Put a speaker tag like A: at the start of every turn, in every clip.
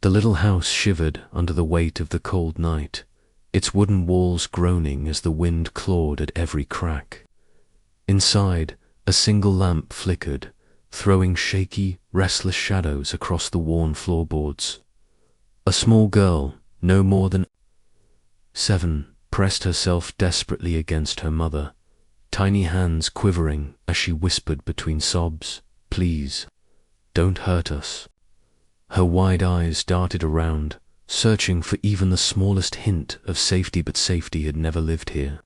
A: The little house shivered under the weight of the cold night, its wooden walls groaning as the wind clawed at every crack. Inside, a single lamp flickered, throwing shaky, restless shadows across the worn floorboards. A small girl, no more than 7, pressed herself desperately against her mother, tiny hands quivering as she whispered between sobs, "Please, don't hurt us." Her wide eyes darted around, searching for even the smallest hint of safety, but safety had never lived here.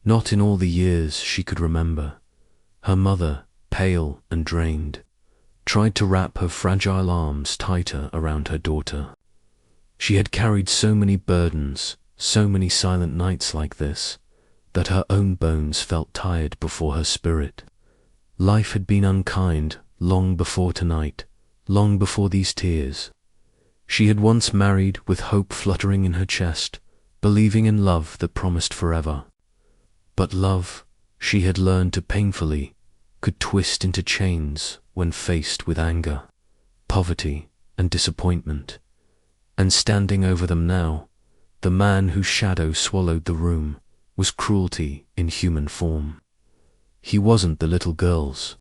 A: Not in all the years she could remember. Her mother, pale and drained, tried to wrap her fragile arms tighter around her daughter. She had carried so many burdens, so many silent nights like this, that her own bones felt tired before her spirit. Life had been unkind long before tonight, long before these tears. She had once married with hope fluttering in her chest, believing in love that promised forever. But love, she had learned to painfully, could twist into chains when faced with anger, poverty, and disappointment. And standing over them now, the man whose shadow swallowed the room, was cruelty in human form. He wasn't the little girl's.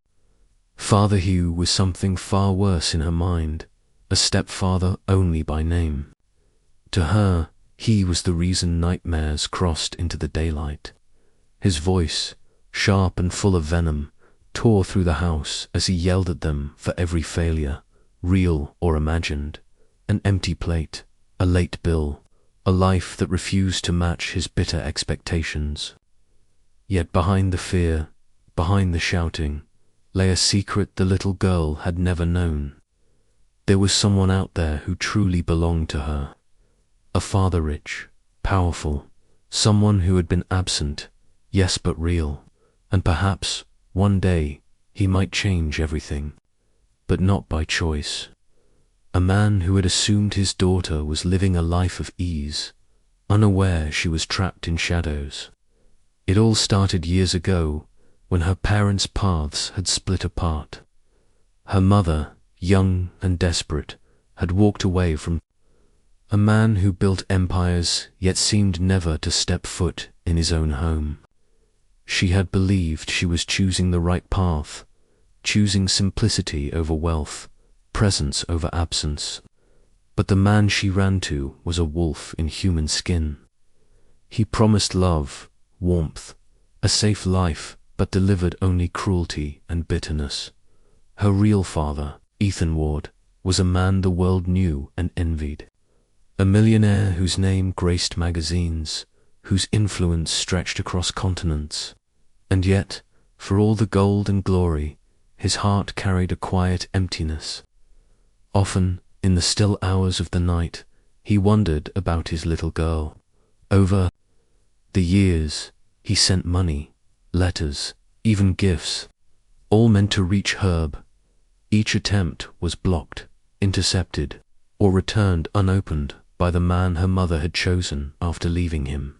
A: Father Hugh was something far worse in her mind, a stepfather only by name. To her, he was the reason nightmares crossed into the daylight. His voice, sharp and full of venom, tore through the house as he yelled at them for every failure, real or imagined, an empty plate, a late bill, a life that refused to match his bitter expectations. Yet behind the fear, behind the shouting, lay a secret the little girl had never known. There was someone out there who truly belonged to her. A father rich, powerful, someone who had been absent, yes but real, and perhaps, one day, he might change everything, but not by choice. A man who had assumed his daughter was living a life of ease, unaware she was trapped in shadows. It all started years ago, when her parents' paths had split apart. Her mother, young and desperate, had walked away from a man who built empires yet seemed never to step foot in his own home. She had believed she was choosing the right path, choosing simplicity over wealth, presence over absence. But the man she ran to was a wolf in human skin. He promised love, warmth, a safe life, but delivered only cruelty and bitterness. Her real father, Ethan Ward, was a man the world knew and envied. A millionaire whose name graced magazines, whose influence stretched across continents. And yet, for all the gold and glory, his heart carried a quiet emptiness. Often, in the still hours of the night, he wondered about his little girl. Over the years, he sent money, letters, even gifts, all meant to reach Herb. Each attempt was blocked, intercepted, or returned unopened by the man her mother had chosen after leaving him.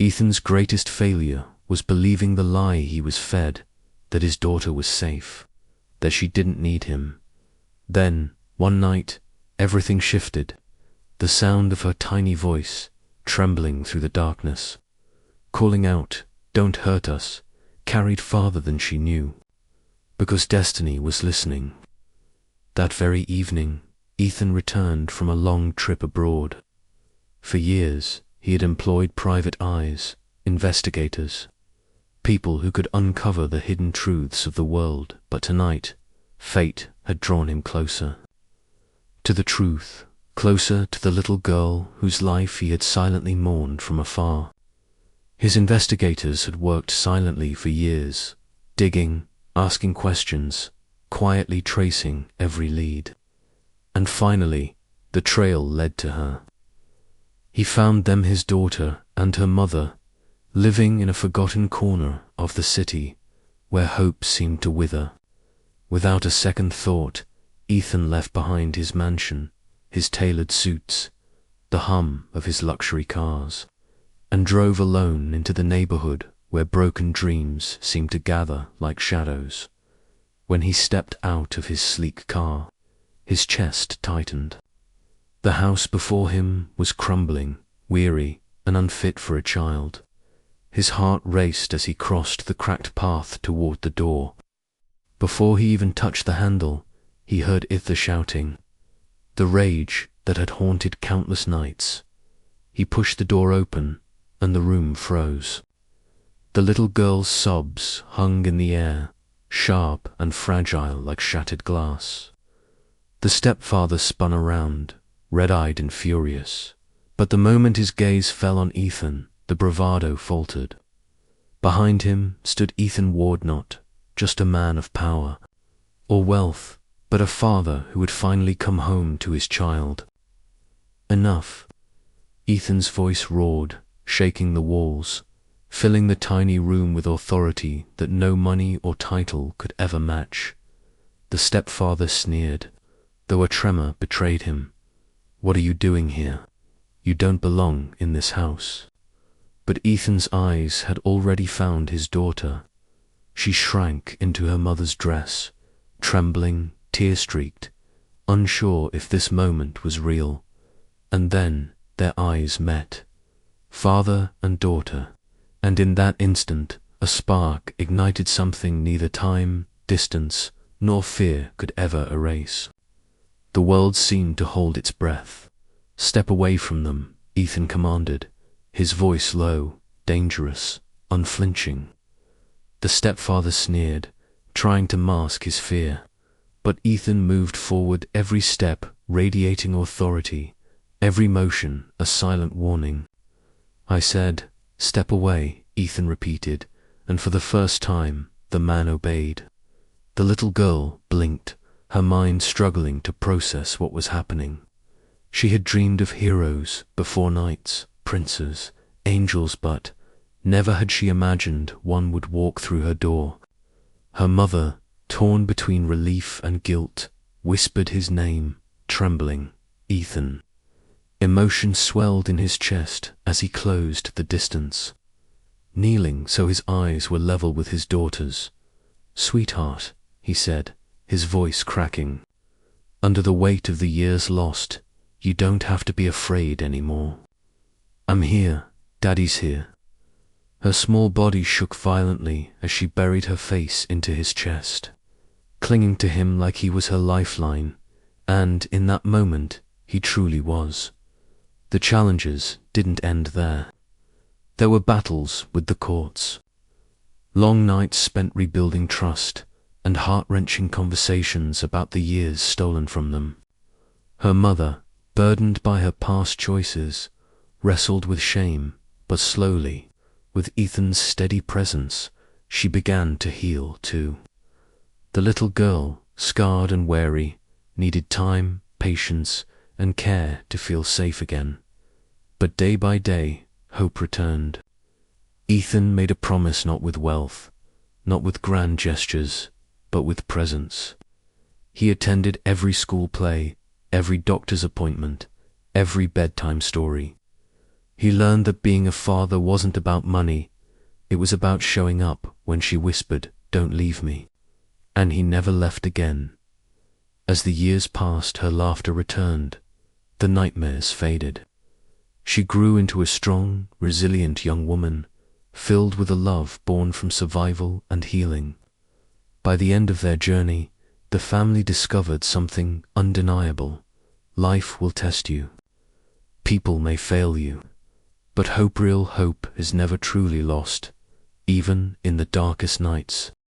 A: Ethan's greatest failure was believing the lie he was fed, that his daughter was safe, that she didn't need him. Then, one night, everything shifted. The sound of her tiny voice, trembling through the darkness, calling out, "Don't hurt us," carried farther than she knew, because destiny was listening. That very evening, Ethan returned from a long trip abroad. For years, he had employed private eyes, investigators, people who could uncover the hidden truths of the world, but tonight, fate had drawn him closer. To the truth, closer to the little girl whose life he had silently mourned from afar. His investigators had worked silently for years, digging, asking questions, quietly tracing every lead. And finally, the trail led to her. He found them, his daughter and her mother, living in a forgotten corner of the city where hope seemed to wither. Without a second thought, Ethan left behind his mansion, his tailored suits, the hum of his luxury cars, and drove alone into the neighborhood where broken dreams seemed to gather like shadows. When he stepped out of his sleek car, his chest tightened. The house before him was crumbling, weary, and unfit for a child. His heart raced as he crossed the cracked path toward the door. Before he even touched the handle, he heard Ither shouting, the rage that had haunted countless nights. He pushed the door open, and the room froze. The little girl's sobs hung in the air, sharp and fragile like shattered glass. The stepfather spun around, red-eyed and furious, but the moment his gaze fell on Ethan, the bravado faltered. Behind him stood Ethan Wardnot, just a man of power or wealth, but a father who had finally come home to his child. Enough. Ethan's voice roared, shaking the walls, filling the tiny room with authority that no money or title could ever match. The stepfather sneered, though a tremor betrayed him. What are you doing here? You don't belong in this house. But Ethan's eyes had already found his daughter. She shrank into her mother's dress, trembling, tear-streaked, unsure if this moment was real. And then their eyes met, father and daughter, and in that instant a spark ignited something neither time, distance, nor fear could ever erase. The world seemed to hold its breath. Step away from them, Ethan commanded, his voice low, dangerous, unflinching. The stepfather sneered, trying to mask his fear, but Ethan moved forward, every step radiating authority, every motion a silent warning. I said, step away, Ethan repeated, and for the first time the man obeyed. The little girl blinked, her mind struggling to process what was happening. She had dreamed of heroes before, knights, princes, angels, but never had she imagined one would walk through her door. Her mother, torn between relief and guilt, whispered his name, trembling, Ethan. Emotion swelled in his chest as he closed the distance. Kneeling so his eyes were level with his daughter's. Sweetheart, he said, his voice cracking. Under the weight of the years lost, you don't have to be afraid anymore. I'm here, Daddy's here. Her small body shook violently as she buried her face into his chest, clinging to him like he was her lifeline, and in that moment he truly was. The challenges didn't end there. There were battles with the courts, long nights spent rebuilding trust, and heart-wrenching conversations about the years stolen from them. Her mother, burdened by her past choices, wrestled with shame, but slowly, with Ethan's steady presence, she began to heal too. The little girl, scarred and weary, needed time, patience, and care to feel safe again. But day by day, hope returned. Ethan made a promise, not with wealth, not with grand gestures, but with presence. He attended every school play, every doctor's appointment, every bedtime story. He learned that being a father wasn't about money, it was about showing up when she whispered, "Don't leave me." And he never left again. As the years passed, her laughter returned, the nightmares faded. She grew into a strong, resilient young woman, filled with a love born from survival and healing. By the end of their journey, the family discovered something undeniable. Life will test you. People may fail you, but real hope is never truly lost, even in the darkest nights.